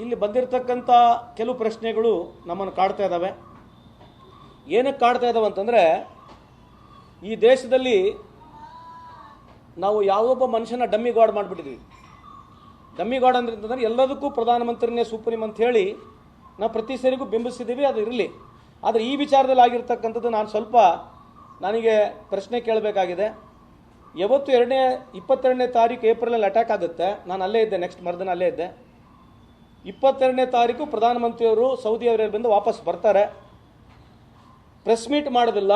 ಇಲ್ಲಿ ಬಂದಿರತಕ್ಕಂಥ ಕೆಲವು ಪ್ರಶ್ನೆಗಳು ನಮ್ಮನ್ನು ಕಾಡ್ತಾ ಇದ್ದಾವೆ. ಏನಕ್ಕೆ ಕಾಡ್ತಾ ಇದ್ದಾವೆ ಅಂತಂದರೆ, ಈ ದೇಶದಲ್ಲಿ ನಾವು ಯಾವುದೊಬ್ಬ ಮನುಷ್ಯನ ಡಮ್ಮಿ ಗಾಡ್ ಮಾಡಿಬಿಟ್ಟಿದ್ವಿ. ಡಮ್ಮಿ ಗಾಡ್ ಅಂತಂದರೆ ಎಲ್ಲದಕ್ಕೂ ಪ್ರಧಾನಮಂತ್ರಿನೇ ಸುಪ್ರೀಂ ಅಂತ ಹೇಳಿ ನಾವು ಪ್ರತಿ ಸರಿಗೂ ಬಿಂಬಿಸಿದ್ದೀವಿ. ಅದು ಇರಲಿ. ಆದರೆ ಈ ವಿಚಾರದಲ್ಲಿ ಆಗಿರ್ತಕ್ಕಂಥದ್ದು ನನಗೆ ಪ್ರಶ್ನೆ ಕೇಳಬೇಕಾಗಿದೆ. ಯಾವತ್ತು 22ನೇ ತಾರೀಕು ಏಪ್ರಿಲಲ್ಲಿ ಅಟ್ಯಾಕ್ ಆಗುತ್ತೆ, ನಾನು ಅಲ್ಲೇ ಇದ್ದೆ, ನೆಕ್ಸ್ಟ್ ಮರ್ದಿನ ಅಲ್ಲೇ ಇದ್ದೆ. 22ನೇ ತಾರೀಕು ಪ್ರಧಾನಮಂತ್ರಿಯವರು ಸೌದಿ ಅರೇಬಿಯಾದಿಂದ ಬಂದು ವಾಪಸ್ ಬರ್ತಾರೆ. ಪ್ರೆಸ್ ಮೀಟ್ ಮಾಡೋದಿಲ್ಲ,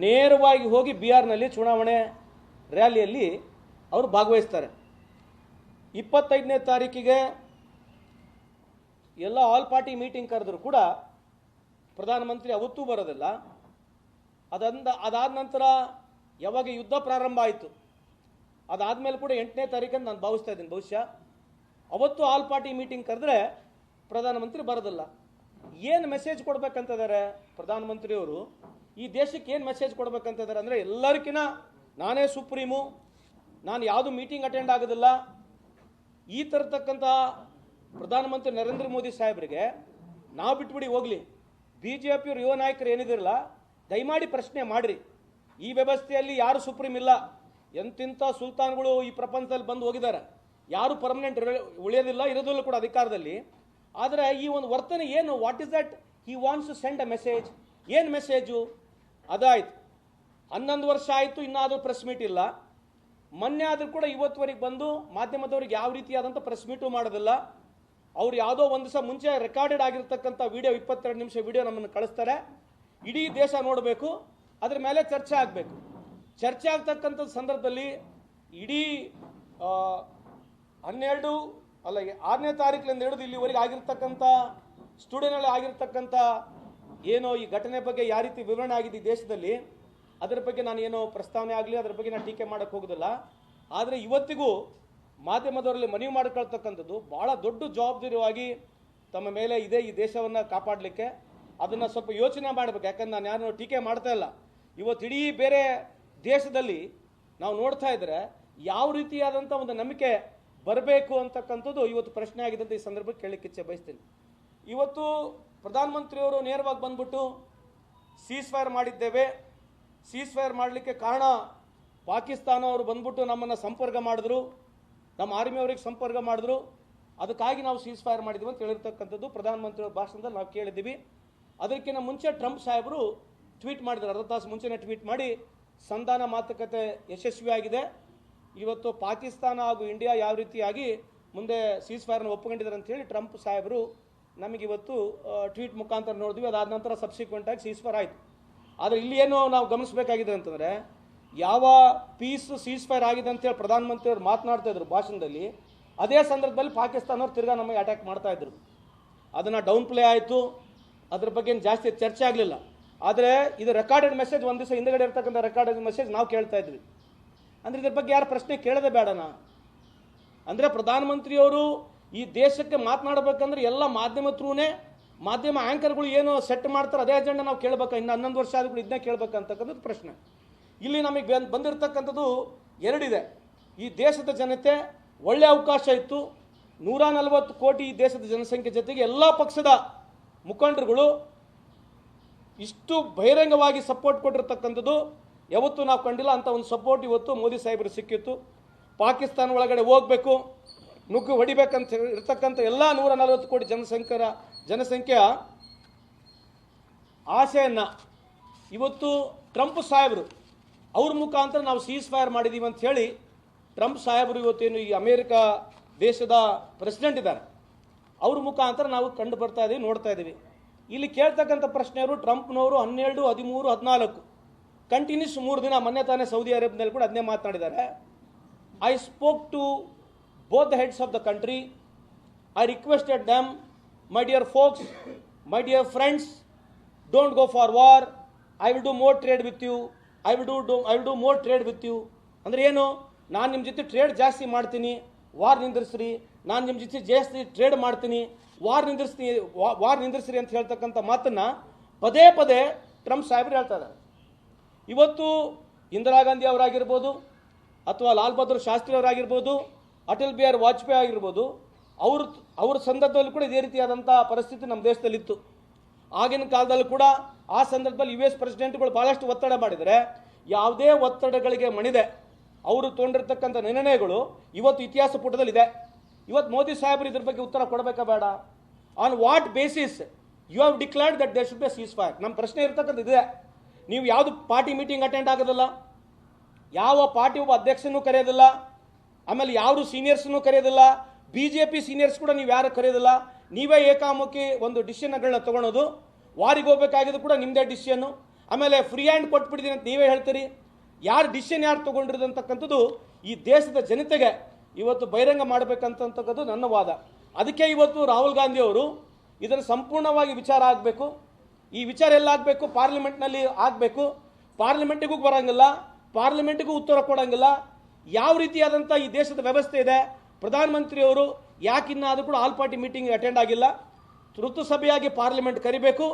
ನೇರವಾಗಿ ಹೋಗಿ ಬಿಹಾರ್ನಲ್ಲಿ ಚುನಾವಣೆ ರ್ಯಾಲಿಯಲ್ಲಿ ಅವರು ಭಾಗವಹಿಸ್ತಾರೆ. 25ನೇ ತಾರೀಕಿಗೆ ಎಲ್ಲ ಆಲ್ ಪಾರ್ಟಿ ಮೀಟಿಂಗ್ ಕರೆದ್ರು ಕೂಡ ಪ್ರಧಾನಮಂತ್ರಿ ಅವತ್ತೂ ಬರೋದಿಲ್ಲ. ಅದಾದ ನಂತರ ಯಾವಾಗ ಯುದ್ಧ ಪ್ರಾರಂಭ ಆಯಿತು, ಅದಾದಮೇಲೆ ಕೂಡ 8ನೇ ತಾರೀಕಂತ ನಾನು ಭಾವಿಸ್ತಾ ಇದ್ದೀನಿ. ಬಹುಶಃ ಅವತ್ತು ಆಲ್ ಪಾರ್ಟಿ ಮೀಟಿಂಗ್ ಕರೆದ್ರೆ ಪ್ರಧಾನಮಂತ್ರಿ ಬರೋದಿಲ್ಲ. ಏನು ಮೆಸೇಜ್ ಕೊಡ್ಬೇಕಂತಿದ್ದಾರೆ ಪ್ರಧಾನಮಂತ್ರಿಯವರು? ಈ ದೇಶಕ್ಕೆ ಏನು ಮೆಸೇಜ್ ಕೊಡ್ಬೇಕಂತಿದ್ದಾರೆ ಅಂದರೆ, ಎಲ್ಲರಿಗಿನ ನಾನೇ ಸುಪ್ರೀಮು, ನಾನು ಯಾವುದು ಮೀಟಿಂಗ್ ಅಟೆಂಡ್ ಆಗೋದಿಲ್ಲ, ಈ ತರತಕ್ಕಂಥ ಪ್ರಧಾನಮಂತ್ರಿ ನರೇಂದ್ರ ಮೋದಿ ಸಾಹೇಬರಿಗೆ ನಾವು ಬಿಟ್ಬಿಡಿ ಹೋಗಲಿ. BJPಯವರು ಯುವ ನಾಯಕರು ಏನಿದಿರಲ್ಲ, ದಯಮಾಡಿ ಪ್ರಶ್ನೆ ಮಾಡಿರಿ. ಈ ವ್ಯವಸ್ಥೆಯಲ್ಲಿ ಯಾರು ಸುಪ್ರೀಂ ಇಲ್ಲ. ಎಂತಿಂಥ ಸುಲ್ತಾನ್ಗಳು ಈ ಪ್ರಪಂಚದಲ್ಲಿ ಬಂದು ಹೋಗಿದ್ದಾರೆ. ಯಾರು ಪರ್ಮನೆಂಟ್ ಉಳಿಯೋದಿಲ್ಲ, ಇರೋದಿಲ್ಲ ಕೂಡ ಅಧಿಕಾರದಲ್ಲಿ. ಆದರೆ ಈ ಒಂದು ವರ್ತನೆ ಏನು, what is that he wants to send a message? ಏನು ಮೆಸೇಜು? ಅದಾಯ್ತು. 11 ವರ್ಷ ಆಯಿತು, ಇನ್ನಾದರೂ ಪ್ರೆಸ್ ಮೀಟ್ ಇಲ್ಲ. ಮೊನ್ನೆ ಆದರೂ ಕೂಡ ಇವತ್ತುವರೆಗೆ ಬಂದು ಮಾಧ್ಯಮದವ್ರಿಗೆ ಯಾವ ರೀತಿಯಾದಂಥ ಪ್ರೆಸ್ ಮೀಟು ಮಾಡೋದಿಲ್ಲ. ಅವ್ರು ಯಾವುದೋ ಒಂದು ದಿವಸ ಮುಂಚೆ ರೆಕಾರ್ಡೆಡ್ ಆಗಿರ್ತಕ್ಕಂಥ ವಿಡಿಯೋ, 22 ನಿಮಿಷ ವಿಡಿಯೋ ನಮ್ಮನ್ನು ಕಳಿಸ್ತಾರೆ. ಇಡೀ ದೇಶ ನೋಡಬೇಕು, ಅದ್ರ ಮೇಲೆ ಚರ್ಚೆ ಆಗಬೇಕು. ಚರ್ಚೆ ಆಗ್ತಕ್ಕಂಥ ಸಂದರ್ಭದಲ್ಲಿ ಇಡೀ 6ನೇ ತಾರೀಕಿನಿಂದ ಹಿಡಿದು ಇಲ್ಲಿವರೆಗೆ ಆಗಿರ್ತಕ್ಕಂಥ ಸ್ಟುಡಿಯೋನಲ್ಲಿ ಆಗಿರ್ತಕ್ಕಂಥ ಏನೋ ಈ ಘಟನೆ ಬಗ್ಗೆ ಯಾವ ರೀತಿ ವಿವರಣೆ ಆಗಿದೆ ಈ ದೇಶದಲ್ಲಿ, ಅದರ ಬಗ್ಗೆ ನಾನು ಏನೋ ಪ್ರಸ್ತಾವನೆ ಆಗಲಿ, ಅದರ ಬಗ್ಗೆ ನಾನು ಟೀಕೆ ಮಾಡೋಕ್ಕೆ ಹೋಗೋದಿಲ್ಲ. ಆದರೆ ಇವತ್ತಿಗೂ ಮಾಧ್ಯಮದವರಲ್ಲಿ ಮನವಿ ಮಾಡಿಕೊಳ್ತಕ್ಕಂಥದ್ದು ಭಾಳ ದೊಡ್ಡ ಜವಾಬ್ದಾರಿಯಾಗಿ ತಮ್ಮ ಮೇಲೆ ಇದೆ ಈ ದೇಶವನ್ನು ಕಾಪಾಡಲಿಕ್ಕೆ. ಅದನ್ನು ಸ್ವಲ್ಪ ಯೋಚನೆ ಮಾಡಬೇಕು. ಯಾಕಂದ್ರೆ ನಾನು ಯಾರು ಟೀಕೆ ಮಾಡ್ತಾ ಇಲ್ಲ. ಇವತ್ತು ಇಡೀ ಬೇರೆ ದೇಶದಲ್ಲಿ ನಾವು ನೋಡ್ತಾ ಇದ್ರೆ ಯಾವ ರೀತಿಯಾದಂಥ ಒಂದು ನಂಬಿಕೆ ಬರಬೇಕು ಅಂತಕ್ಕಂಥದ್ದು ಇವತ್ತು ಪ್ರಶ್ನೆ ಆಗಿದೆ ಅಂತ ಈ ಸಂದರ್ಭಕ್ಕೆ ಕೇಳಲಿಕ್ಕೆ ಇಚ್ಛೆ ಬಯಸ್ತೀನಿ. ಇವತ್ತು ಪ್ರಧಾನಮಂತ್ರಿಯವರು ನೇರವಾಗಿ ಬಂದ್ಬಿಟ್ಟು ಸೀಸ್ ಫೈರ್ ಮಾಡಿದ್ದೇವೆ. ಸೀಸ್ ಫೈರ್ ಮಾಡಲಿಕ್ಕೆ ಕಾರಣ ಪಾಕಿಸ್ತಾನ ಅವರು ಬಂದ್ಬಿಟ್ಟು ನಮ್ಮನ್ನು ಸಂಪರ್ಕ ಮಾಡಿದ್ರು, ನಮ್ಮ ಆರ್ಮಿಯವರಿಗೆ ಸಂಪರ್ಕ ಮಾಡಿದ್ರು, ಅದಕ್ಕಾಗಿ ನಾವು ಸೀಸ್ ಫೈರ್ ಮಾಡಿದ್ವಿ ಅಂತ ಹೇಳಿರ್ತಕ್ಕಂಥದ್ದು ಪ್ರಧಾನಮಂತ್ರಿಯವರ ಭಾಷಣದಲ್ಲಿ ನಾವು ಕೇಳಿದ್ದೀವಿ. ಅದಕ್ಕಿಂತ ಮುಂಚೆ ಟ್ರಂಪ್ ಸಾಹೇಬರು ಟ್ವೀಟ್ ಮಾಡಿದ್ರು, ಅರ್ಧ ತಾಸು ಮುಂಚೆನೇ ಟ್ವೀಟ್ ಮಾಡಿ ಸಂಧಾನ ಮಾತುಕತೆ ಯಶಸ್ವಿಯಾಗಿದೆ. ಇವತ್ತು ಪಾಕಿಸ್ತಾನ ಹಾಗೂ ಇಂಡಿಯಾ ಯಾವ ರೀತಿಯಾಗಿ ಮುಂದೆ ಸೀಸ್ ಫೈರ್ನ ಒಪ್ಪಿಕೊಂಡಿದ್ದಾರೆ ಅಂತ ಹೇಳಿ ಟ್ರಂಪ್ ಸಾಹೇಬರು ನಮಗಿವತ್ತು ಟ್ವೀಟ್ ಮುಖಾಂತರ ನೋಡಿದ್ವಿ. ಅದಾದ ನಂತರ ಸಬ್ಸಿಕ್ವೆಂಟಾಗಿ ಸೀಸ್ ಫೈರ್ ಆಯಿತು. ಆದರೆ ಇಲ್ಲಿ ಏನು ನಾವು ಗಮನಿಸಬೇಕಾಗಿದೆ ಅಂತಂದರೆ, ಯಾವ ಸೀಸ್ ಫೈರ್ ಆಗಿದೆ ಅಂತೇಳಿ ಪ್ರಧಾನಮಂತ್ರಿಯವರು ಮಾತನಾಡ್ತಾ ಇದ್ರು ಭಾಷಣದಲ್ಲಿ, ಅದೇ ಸಂದರ್ಭದಲ್ಲಿ ಪಾಕಿಸ್ತಾನವ್ರು ತಿರ್ಗಾ ನಮಗೆ ಅಟ್ಯಾಕ್ ಮಾಡ್ತಾ ಇದ್ರು. ಅದನ್ನು ಡೌನ್ ಪ್ಲೇ ಆಯಿತು, ಅದ್ರ ಬಗ್ಗೆ ಜಾಸ್ತಿ ಚರ್ಚೆ ಆಗಲಿಲ್ಲ. ಆದರೆ ಇದು ರೆಕಾರ್ಡೆಡ್ ಮೆಸೇಜ್, ಒಂದು ದಿವಸ ಹಿಂದಗಡೆ ಇರ್ತಕ್ಕಂಥ ರೆಕಾರ್ಡೆಡ್ ಮೆಸೇಜ್ ನಾವು ಕೇಳ್ತಾ ಇದ್ವಿ. ಅಂದರೆ ಇದ್ರ ಬಗ್ಗೆ ಯಾರು ಪ್ರಶ್ನೆ ಕೇಳದೆ ಬೇಡನಾ? ಅಂದರೆ ಪ್ರಧಾನಮಂತ್ರಿಯವರು ಈ ದೇಶಕ್ಕೆ ಮಾತನಾಡಬೇಕಂದ್ರೆ ಎಲ್ಲ ಮಾಧ್ಯಮ ಥ್ರೂನೇ, ಮಾಧ್ಯಮ ಆ್ಯಂಕರ್ಗಳು ಏನು ಸೆಟ್ ಮಾಡ್ತಾರೆ ಅದೇ ಅಜೆಂಡ ನಾವು ಕೇಳಬೇಕು. ಇನ್ನು 11 ವರ್ಷ ಆದ್ರೂ ಇದನ್ನೇ ಕೇಳಬೇಕಂತಕ್ಕಂಥದ್ದು ಪ್ರಶ್ನೆ. ಇಲ್ಲಿ ನಮಗೆ ಬಂದಿರತಕ್ಕಂಥದ್ದು ಎರಡಿದೆ. ಈ ದೇಶದ ಜನತೆ ಒಳ್ಳೆಯ ಅವಕಾಶ ಇತ್ತು. 140 ಕೋಟಿ ಈ ದೇಶದ ಜನಸಂಖ್ಯೆ ಜೊತೆಗೆ ಎಲ್ಲ ಪಕ್ಷದ ಮುಖಂಡರುಗಳು ಇಷ್ಟು ಬಹಿರಂಗವಾಗಿ ಸಪೋರ್ಟ್ ಕೊಟ್ಟಿರ್ತಕ್ಕಂಥದ್ದು ಯಾವತ್ತೂ ನಾವು ಕಂಡಿಲ್ಲ. ಅಂತ ಒಂದು ಸಪೋರ್ಟ್ ಇವತ್ತು ಮೋದಿ ಸಾಹೇಬರು ಸಿಕ್ಕಿತ್ತು. ಪಾಕಿಸ್ತಾನ ಒಳಗಡೆ ಹೋಗಬೇಕು, ನುಗ್ಗು ಹೊಡಿಬೇಕಂತ ಇರ್ತಕ್ಕಂಥ ಎಲ್ಲ 140 ಕೋಟಿ ಜನಸಂಖ್ಯೆಯ ಆಸೆಯನ್ನು ಇವತ್ತು ಟ್ರಂಪ್ ಸಾಹೇಬರು ಅವ್ರ ಮುಖಾಂತರ ನಾವು ಸೀಸ್ ಫೈರ್ ಮಾಡಿದ್ದೀವಿ ಅಂತ ಹೇಳಿ ಟ್ರಂಪ್ ಸಾಹೇಬರು ಇವತ್ತೇನು ಈ ಅಮೇರಿಕ ದೇಶದ ಪ್ರೆಸಿಡೆಂಟ್ ಇದ್ದಾರೆ, ಅವ್ರ ಮುಖಾಂತರ ನಾವು ಕಂಡು ಬರ್ತಾ ಇದ್ದೀವಿ, ನೋಡ್ತಾ ಇದ್ದೀವಿ. ಇಲ್ಲಿ ಕೇಳ್ತಕ್ಕಂಥ ಪ್ರಶ್ನೆಯವರು ಟ್ರಂಪ್ನವರು 12, 13, 14 ಕಂಟಿನ್ಯೂಸ್ 3 ದಿನ ಮೊನ್ನೆ ತಾನೇ ಸೌದಿ ಅರೇಬಿಯಾದಲ್ಲಿ ಕೂಡ ಅದನ್ನೇ ಮಾತನಾಡಿದ್ದಾರೆ. I spoke to both the heads of the country. I requested them, my dear folks, my dear friends, don't go for war. I will do more trade with you. I will do more trade with you. ಅಂದರೆ ಏನು? ನಾನು ನಿಮ್ಮ ಜೊತೆ trade ಜಾಸ್ತಿ ಮಾಡ್ತೀನಿ, war ನಿಂದಿರಿಸ್ರಿ. ನಾನು ನಿಮ್ಮ ಜೊತೆ ಜಾಸ್ತಿ ಟ್ರೇಡ್ ಮಾಡ್ತೀನಿ, ವಾರ್ ನಿಂದಿರಿಸ್ರಿ ಅಂತ ಹೇಳ್ತಕ್ಕಂಥ ಮಾತನ್ನು ಪದೇ ಪದೇ ಟ್ರಂಪ್ ಸಾಹೇಬರು ಹೇಳ್ತಾ ಇದ್ದಾರೆ. ಇವತ್ತು ಇಂದಿರಾ ಗಾಂಧಿ ಅವರಾಗಿರ್ಬೋದು, ಅಥವಾ ಲಾಲ್ ಬಹದ್ದೂರ್ ಶಾಸ್ತ್ರಿ ಅವರಾಗಿರ್ಬೋದು, ಅಟಲ್ ಬಿಹಾರಿ ವಾಜಪೇಯಿ ಆಗಿರ್ಬೋದು, ಅವ್ರ ಸಂದರ್ಭದಲ್ಲಿ ಕೂಡ ಇದೇ ರೀತಿಯಾದಂಥ ಪರಿಸ್ಥಿತಿ ನಮ್ಮ ದೇಶದಲ್ಲಿತ್ತು. ಆಗಿನ ಕಾಲದಲ್ಲೂ ಕೂಡ ಆ ಸಂದರ್ಭದಲ್ಲಿ US ಪ್ರೆಸಿಡೆಂಟ್ಗಳು ಭಾಳಷ್ಟು ಒತ್ತಡ ಮಾಡಿದರೆ ಯಾವುದೇ ಒತ್ತಡಗಳಿಗೆ ಮಣಿದೆ ಅವರು ತೊಗೊಂಡಿರ್ತಕ್ಕಂಥ ನಿರ್ಣಯಗಳು ಇವತ್ತು ಇತಿಹಾಸ ಪುಟದಲ್ಲಿದೆ. ಇವತ್ತು ಮೋದಿ ಸಾಹೇಬರು ಇದ್ರ ಬಗ್ಗೆ ಉತ್ತರ ಕೊಡಬೇಕಾ ಬೇಡ? On what basis you have declared that there should be cease fire? ನಮ್ಮ ಪ್ರಶ್ನೆ ಇರ್ತಕ್ಕಂಥ ಇದೆ. ನೀವು ಯಾವುದು ಪಾರ್ಟಿ ಮೀಟಿಂಗ್ ಅಟೆಂಡ್ ಆಗೋದಿಲ್ಲ, ಯಾವ ಪಾರ್ಟಿ ಒಬ್ಬ ಅಧ್ಯಕ್ಷನೂ ಕರೆಯೋದಿಲ್ಲ, ಆಮೇಲೆ ಯಾರು ಸೀನಿಯರ್ಸ್ನೂ ಕರೆಯೋದಿಲ್ಲ, BJP ಸೀನಿಯರ್ಸ್ ಕೂಡ ನೀವು ಯಾರು ಕರೆಯೋದಿಲ್ಲ, ನೀವೇ ಏಕಾಮುಖಿ ಒಂದು ಡಿಸಿಷನ್ಗಳನ್ನ ತೊಗೊಳೋದು, ವಾರಿಗೆ ಹೋಗ್ಬೇಕಾಗಿದ್ದು ಕೂಡ ನಿಮ್ಮದೇ ಡಿಸಿಷನ್ನು, ಆಮೇಲೆ ಫ್ರೀ ಹ್ಯಾಂಡ್ ಕೊಟ್ಬಿಟ್ಟಿದ್ದೀನಿ ಅಂತ ನೀವೇ ಹೇಳ್ತೀರಿ. ಯಾರು ಡಿಸಿಷನ್ ಯಾರು ತೊಗೊಂಡಿರೋದು ಅಂತಕ್ಕಂಥದ್ದು ಈ ದೇಶದ ಜನತೆಗೆ ಇವತ್ತು ಬಹಿರಂಗ ಮಾಡಬೇಕಂತಕ್ಕಂಥದ್ದು ನನ್ನ ವಾದ. ಅದಕ್ಕೆ ಇವತ್ತು ರಾಹುಲ್ ಗಾಂಧಿ ಅವರು ಇದನ್ನು ಸಂಪೂರ್ಣವಾಗಿ ವಿಚಾರ ಆಗಬೇಕು. ಈ ವಿಚಾರ ಎಲ್ಲ ಆಗಬೇಕು, ಪಾರ್ಲಿಮೆಂಟ್ನಲ್ಲಿ ಆಗಬೇಕು. ಪಾರ್ಲಿಮೆಂಟಿಗೂ ಬರೋಂಗಿಲ್ಲ, ಪಾರ್ಲಿಮೆಂಟಿಗೂ ಉತ್ತರ ಕೊಡೋಂಗಿಲ್ಲ. ಯಾವ ರೀತಿಯಾದಂಥ ಈ ದೇಶದ ವ್ಯವಸ್ಥೆ ಇದೆ, ಪ್ರಧಾನಮಂತ್ರಿಯವರು ಯಾಕಿನ್ನಾದರೂ ಕೂಡ ಆಲ್ ಪಾರ್ಟಿ ಮೀಟಿಂಗ್ ಅಟೆಂಡ್ ಆಗಿಲ್ಲ, ತುರ್ತು ಸಭೆಯಾಗಿ ಪಾರ್ಲಿಮೆಂಟ್ ಕರಿಬೇಕು,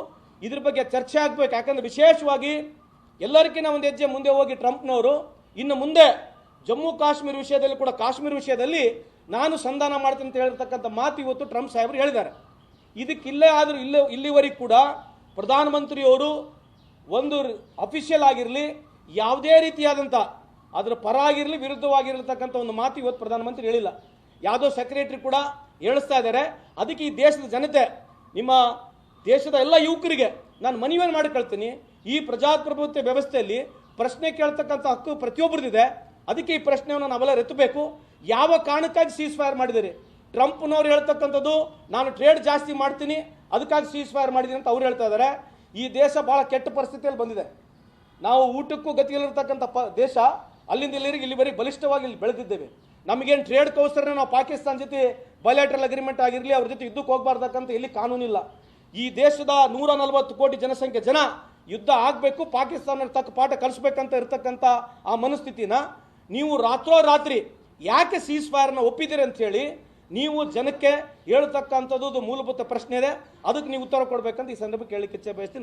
ಇದ್ರ ಬಗ್ಗೆ ಚರ್ಚೆ ಆಗಬೇಕು. ಯಾಕಂದರೆ ವಿಶೇಷವಾಗಿ ಎಲ್ಲರಿಗಿಂತ ಒಂದು ಹೆಜ್ಜೆ ಮುಂದೆ ಹೋಗಿ ಟ್ರಂಪ್ನವರು ಇನ್ನು ಮುಂದೆ ಜಮ್ಮು ಕಾಶ್ಮೀರ ವಿಷಯದಲ್ಲಿ ಕೂಡ ಕಾಶ್ಮೀರ ವಿಷಯದಲ್ಲಿ ನಾನು ಸಂಧಾನ ಮಾಡ್ತೀನಿ ಅಂತ ಹೇಳಿರ್ತಕ್ಕಂಥ ಮಾತು ಇವತ್ತು ಟ್ರಂಪ್ ಸಾಹೇಬರು ಹೇಳಿದ್ದಾರೆ. ಇದಕ್ಕಿಲ್ಲೇ ಆದರೂ ಇಲ್ಲಿವರೆಗೂ ಕೂಡ ಪ್ರಧಾನಮಂತ್ರಿಯವರು ಒಂದು ಅಫಿಷಿಯಲ್ ಆಗಿರಲಿ, ಯಾವುದೇ ರೀತಿಯಾದಂಥ ಅದರ ಪರ ಆಗಿರಲಿ ವಿರುದ್ಧವಾಗಿರತಕ್ಕಂಥ ಒಂದು ಮಾತು ಇವತ್ತು ಪ್ರಧಾನಮಂತ್ರಿ ಹೇಳಿಲ್ಲ. ಯಾವುದೋ ಸೆಕ್ರೆಟರಿ ಕೂಡ ಹೇಳಿಸ್ತಾ ಇದ್ದಾರೆ. ಅದಕ್ಕೆ ಈ ದೇಶದ ಜನತೆ, ನಿಮ್ಮ ದೇಶದ ಎಲ್ಲ ಯುವಕರಿಗೆ ನಾನು ಮನವಿಯನ್ನು ಮಾಡಿಕೊಳ್ತೀನಿ, ಈ ಪ್ರಜಾಪ್ರಭುತ್ವ ವ್ಯವಸ್ಥೆಯಲ್ಲಿ ಪ್ರಶ್ನೆ ಕೇಳ್ತಕ್ಕಂಥ ಹಕ್ಕು ಪ್ರತಿಯೊಬ್ಬರದಿದೆ. ಅದಕ್ಕೆ ಈ ಪ್ರಶ್ನೆಯನ್ನು ನಾವೆಲ್ಲ ಎತ್ತಬೇಕು. ಯಾವ ಕಾರಣಕ್ಕಾಗಿ ಸೀಸ್ ಫೈರ್ ಮಾಡಿದ್ದೀರಿ? ಟ್ರಂಪ್ನವ್ರು ಹೇಳ್ತಕ್ಕಂಥದ್ದು ನಾನು ಟ್ರೇಡ್ ಜಾಸ್ತಿ ಮಾಡ್ತೀನಿ ಅದಕ್ಕಾಗಿ ಸೀಸ್ ಫೈರ್ ಮಾಡಿದ್ದೀನಿ ಅಂತ ಅವ್ರು ಹೇಳ್ತಾ ಇದ್ದಾರೆ. ಈ ದೇಶ ಭಾಳ ಕೆಟ್ಟ ಪರಿಸ್ಥಿತಿಯಲ್ಲಿ ಬಂದಿದೆ. ನಾವು ಊಟಕ್ಕೂ ಗತಿಯಲ್ಲಿರ್ತಕ್ಕಂಥ ದೇಶ, ಅಲ್ಲಿಂದ ಇಲ್ಲಿವರೆಗೆ ಬಲಿಷ್ಠವಾಗಿ ಇಲ್ಲಿ ಬೆಳೆದಿದ್ದೇವೆ. ನಮಗೇನು ಟ್ರೇಡ್ ಕೌಸರ್ನ ನಾವು ಪಾಕಿಸ್ತಾನ ಜೊತೆ ಬಯಲಾಟ್ರಲ್ ಅಗ್ರಿಮೆಂಟ್ ಆಗಿರಲಿ, ಅವ್ರ ಜೊತೆ ಯುದ್ಧಕ್ಕೆ ಹೋಗಬಾರ್ದಕ್ಕಂತ ಎಲ್ಲಿ ಕಾನೂನಿಲ್ಲ. ಈ ದೇಶದ 140 ಕೋಟಿ ಜನಸಂಖ್ಯೆ ಜನ ಯುದ್ಧ ಆಗಬೇಕು, ಪಾಕಿಸ್ತಾನ ತಕ್ಕ ಪಾಠ ಕಲಿಸ್ಬೇಕಂತ ಇರ್ತಕ್ಕಂಥ ಆ ಮನಸ್ಥಿತಿನ ನೀವು ರಾತ್ರೋರಾತ್ರಿ ಯಾಕೆ ಸೀಸ್ ಫೈರ್ನ ಒಪ್ಪಿದ್ದೀರಿ ಅಂತ ಹೇಳಿ ನೀವು ಜನಕ್ಕೆ ಹೇಳ್ತಕ್ಕಂಥದ್ದು ಮೂಲಭೂತ ಪ್ರಶ್ನೆ ಇದೆ. ಅದಕ್ಕೆ ನೀವು ಉತ್ತರ ಕೊಡಬೇಕಂತ ಈ ಸಂದರ್ಭಕ್ಕೆ ಹೇಳಲಿಕ್ಕೆ ಇಚ್ಛೆ ಬಯಸ್ತೀನಿ.